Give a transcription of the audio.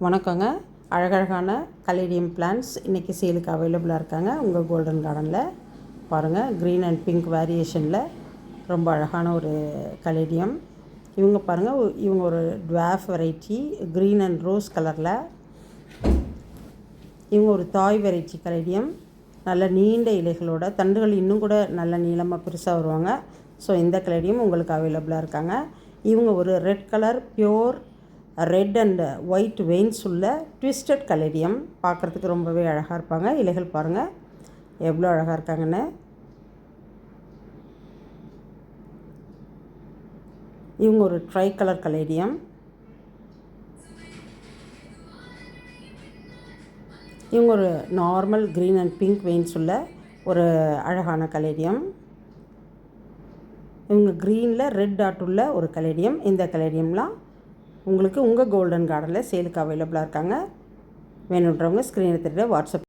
வணக்கங்க. அழகழகான caladium plants இன்றைக்கி சேலுக்கு அவைலபிளாக இருக்காங்க உங்கள் கோல்டன் கார்டனில். பாருங்கள், க்ரீன் அண்ட் பிங்க் வேரியேஷனில் ரொம்ப அழகான ஒரு கலேடியம். இவங்க பாருங்கள், இவங்க ஒரு dwarf variety green and rose கலரில். இவங்க ஒரு தாய் வெரைட்டி கலேடியம். நல்ல நீண்ட இலைகளோட, தண்டுகள் இன்னும் கூட நல்ல நீளமாக பெருசாக வருவாங்க. ஸோ இந்த கலேடியம் உங்களுக்கு அவைலபிளாக இருக்காங்க. இவங்க ஒரு red colour pure red and white veins உள்ள ட்விஸ்டட் கலேடியம். பார்க்குறதுக்கு ரொம்பவே அழகாக இருப்பாங்க. இலைகள் பாருங்கள் எவ்வளோ அழகாக இருக்காங்கன்னு. இவங்க ஒரு ட்ரை கலர் கலேடியம். இவங்க ஒரு normal green and pink veins உள்ள ஒரு அழகான கலேடியம். இவங்க க்ரீனில் ரெட் டாட் உள்ள ஒரு கலேடியம். இந்த கலேடியம்லாம் உங்களுக்கு உங்கள் கோல்டன் கார்டனில் சேலுக்கு அவைலபிளாக இருக்காங்க. வேணுன்றவங்க ஸ்க்ரீனை தெரிஞ்ச வாட்ஸ்அப்